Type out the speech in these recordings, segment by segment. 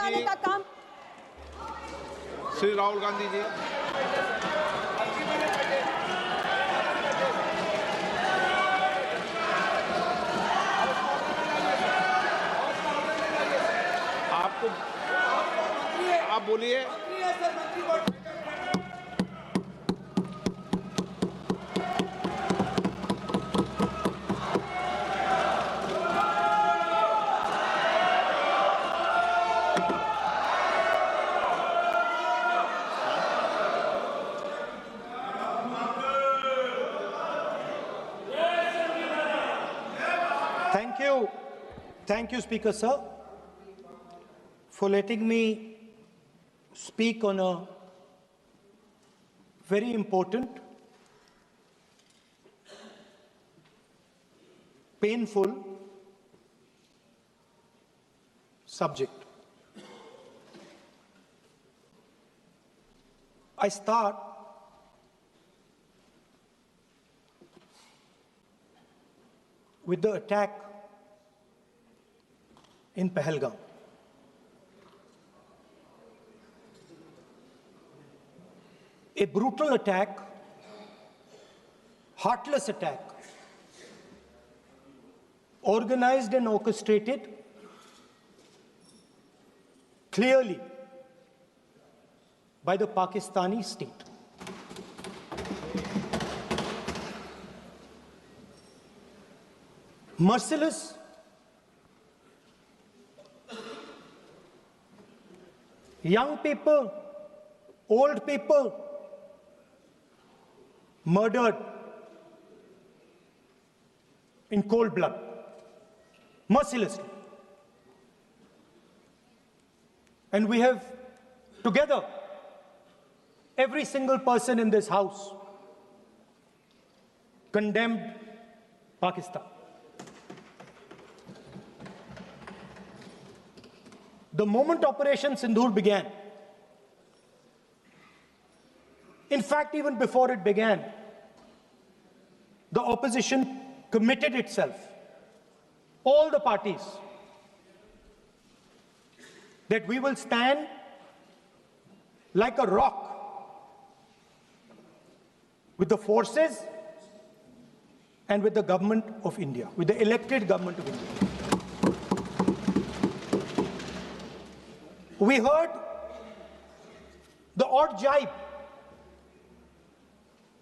भड़काने का काम। श्री राहुल गांधी जी। आपको आप बोलिए। Thank you, Speaker Sir, for letting me speak on a very important, painful subject. I start with the attack in Pahalgam. A brutal attack, heartless attack, organized and orchestrated clearly by the Pakistani state. Merciless, young people, old people murdered in cold blood, mercilessly. And we have together, every single person in this house, condemned Pakistan. The moment Operation Sindoor began, in fact, even before it began, the opposition committed itself, all the parties, that we will stand like a rock with the forces and with the government of India, with the elected government of India. We heard the odd jibe,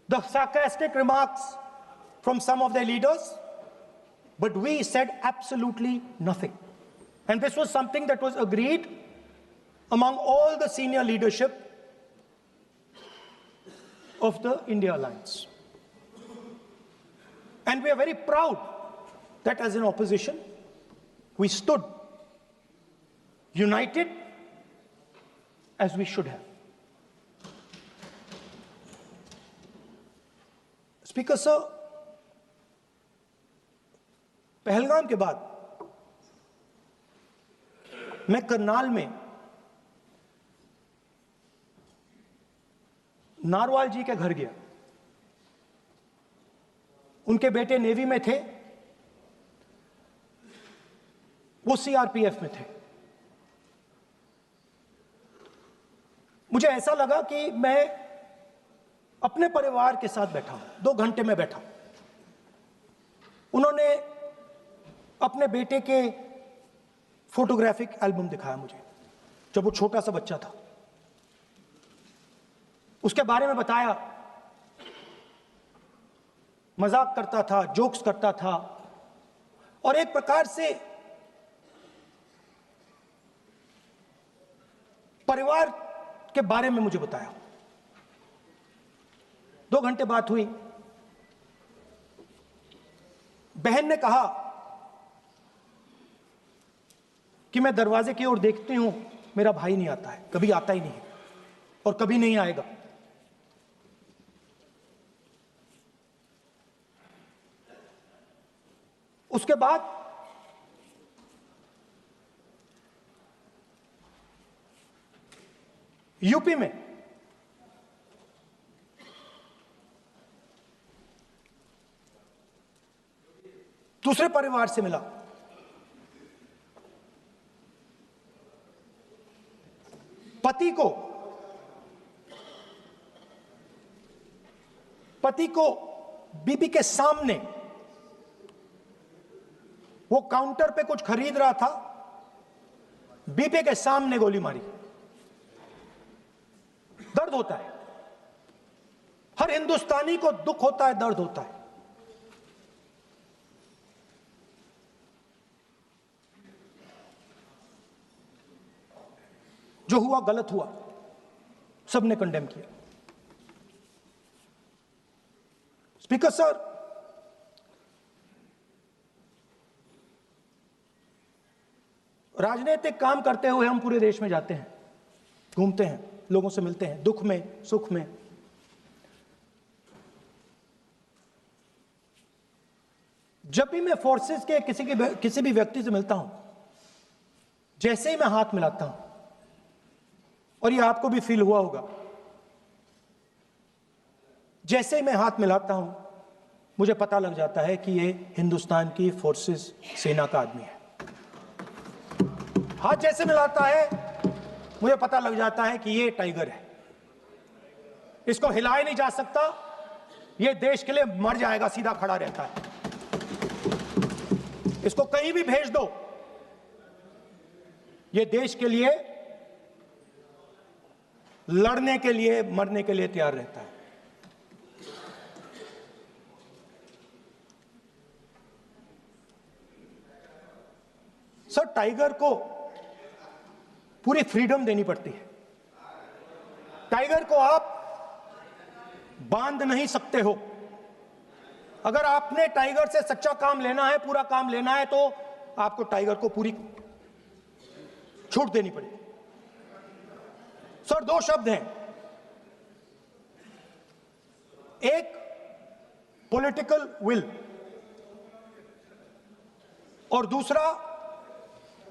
the sarcastic remarks from some of their leaders, but we said absolutely nothing. And this was something that was agreed among all the senior leadership of the India Alliance. And we are very proud that as an opposition, we stood united as we should have. Speaker Sir, Pahalgam के बाद मैं करनाल में narwhal जी के घर गया। उनके बेटे navy में थे, वो सीआरपीएफ में थे। मुझे ऐसा लगा कि मैं अपने परिवार के साथ बैठा हूं। 2 घंटे में बैठा। उन्होंने अपने बेटे के फोटोग्राफिक एल्बम दिखाया मुझे, जब वो छोटा सा बच्चा था। उसके बारे में बताया, मजाक करता था, जोक्स करता था, और एक प्रकार से परिवार के बारे में मुझे बताया। 2 घंटे बात हुई। बहन ने कहा कि मैं दरवाजे की ओर देखती हूं, मेरा भाई नहीं आता है, कभी आता ही नहीं है और कभी नहीं आएगा। उसके बाद यूपी में दूसरे परिवार से मिला। पति को बीबी के सामने, वो काउंटर पे कुछ खरीद रहा था, बीबी के सामने गोली मारी। दर्द होता है, हर हिंदुस्तानी को दुख होता है, दर्द होता है। जो हुआ गलत हुआ, सबने कंडेम किया। स्पीकर सर, राजनीतिक काम करते हुए हम पूरे देश में जाते हैं, घूमते हैं, लोगों से मिलते हैं, दुख में सुख में। जब भी मैं फोर्सेस के किसी भी व्यक्ति से मिलता हूं, जैसे ही मैं हाथ मिलाता हूं, और ये आपको भी फील हुआ होगा, जैसे ही मैं हाथ मिलाता हूं मुझे पता लग जाता है कि ये हिंदुस्तान की फोर्सेस सेना का आदमी है। हाथ जैसे मिलाता है मुझे पता लग जाता है कि ये टाइगर है, इसको हिलाया नहीं जा सकता, ये देश के लिए मर जाएगा, सीधा खड़ा रहता है। इसको कहीं भी भेज दो, ये देश के लिए लड़ने के लिए, मरने के लिए तैयार रहता है। सर, टाइगर को पूरी फ्रीडम देनी पड़ती है। टाइगर को आप बांध नहीं सकते हो। अगर आपने टाइगर से सच्चा काम लेना है, पूरा काम लेना है, तो आपको टाइगर को पूरी छूट देनी पड़ेगी। सर, दो शब्द हैं, एक पॉलिटिकल विल और दूसरा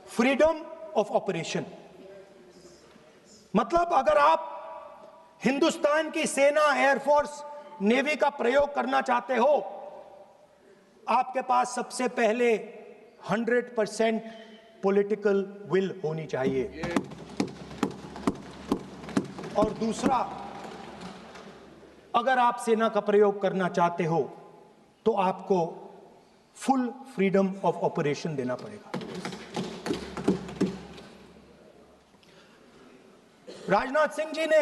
फ्रीडम ऑफ ऑपरेशन। मतलब अगर आप हिंदुस्तान की सेना, एयरफोर्स, नेवी का प्रयोग करना चाहते हो, आपके पास सबसे पहले 100% पॉलिटिकल विल होनी चाहिए, और दूसरा, अगर आप सेना का प्रयोग करना चाहते हो तो आपको फुल फ्रीडम ऑफ ऑपरेशन देना पड़ेगा। राजनाथ सिंह जी ने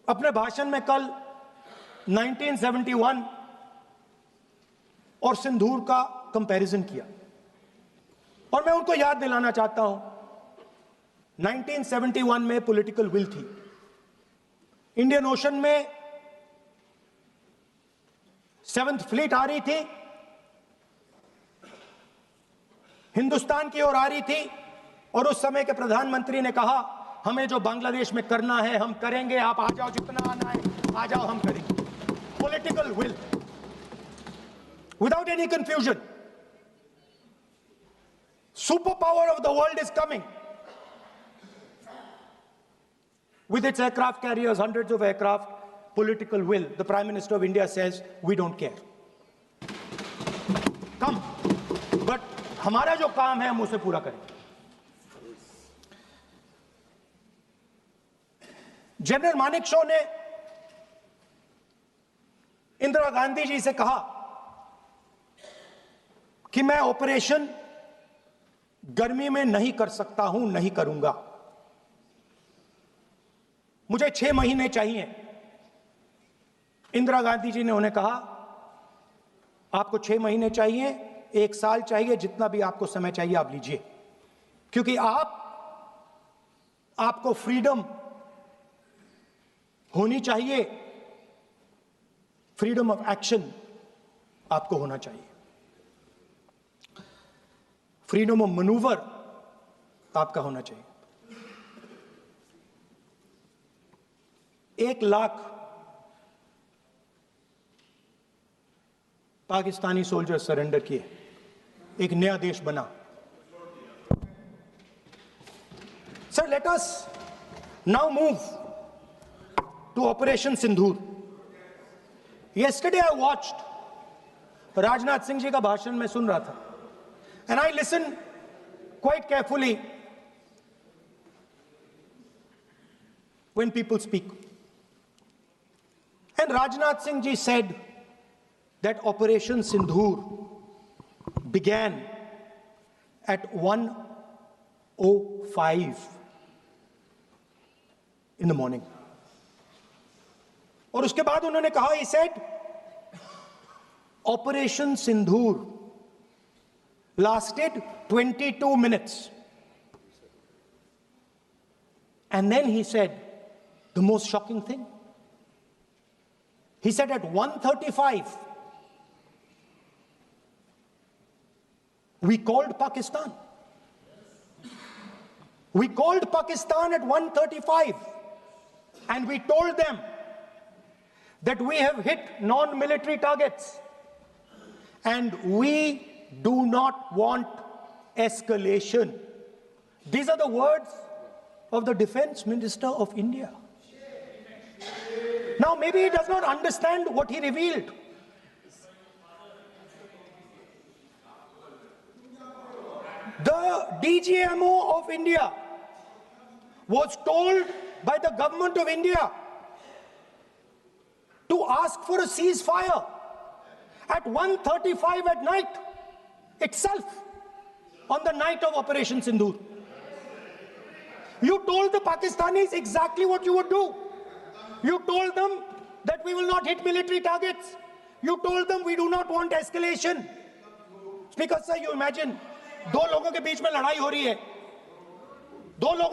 अपने भाषण में कल 1971 और सिंदूर का कंपैरिजन किया, और मैं उनको याद दिलाना चाहता हूं, 1971 में पॉलिटिकल विल थी। इंडियन ओशन में 7th फ्लीट आ रही थी, हिंदुस्तान की ओर आ रही थी, और उस समय के प्रधानमंत्री ने कहा, हमें जो बांग्लादेश में करना है हम करेंगे, आप आ जाओ, जितना आना है आ जाओ, हम करेंगे। Political will, without any confusion. Super power of the world is coming with its aircraft carriers, hundreds of aircraft, political will. The Prime Minister of India says, we don't care. Come. But हमारा जो काम है हम उसे पूरा करें। General Manekshaw ने इंदिरा गांधी जी से कहा कि मैं ऑपरेशन गर्मी में नहीं कर सकता हूं, नहीं करूंगा, मुझे 6 महीने चाहिए। इंदिरा गांधी जी ने उन्हें कहा, आपको 6 महीने चाहिए, 1 साल चाहिए, जितना भी आपको समय चाहिए आप लीजिए, क्योंकि आपको फ्रीडम होनी चाहिए, फ्रीडम ऑफ एक्शन आपको होना चाहिए, फ्रीडम ऑफ मैनूवर आपका होना चाहिए। 1 लाख पाकिस्तानी सोल्जर सरेंडर किए, एक नया देश बना। Sir, let us now move to operation Sindoor. Yesterday I watched, Rajnath Singh ji का भाषण में सुन रहा था, and I listened quite carefully when people speak. And Rajnath Singh ji said that Operation Sindhur began at 1:05 in the morning. और उसके बाद उन्होंने कहा, he said, Operation Sindhur lasted 22 minutes. And then he said the most shocking thing. He said at 1:35, we called Pakistan. We called Pakistan at 1:35 and we told them that we have hit non-military targets and we do not want escalation. These are the words of the Defense Minister of India. Now, maybe he does not understand what he revealed. The DGMO of India was told by the government of India to ask for a ceasefire at 1:35 at night itself, on the night of Operation Sindhur. You told the Pakistanis exactly what you would do. You told them that we will not hit military targets. You told them we do not want escalation. Speaker sir, you imagine, दो लोगों के बीच में लड़ाई हो रही है, दो लोगों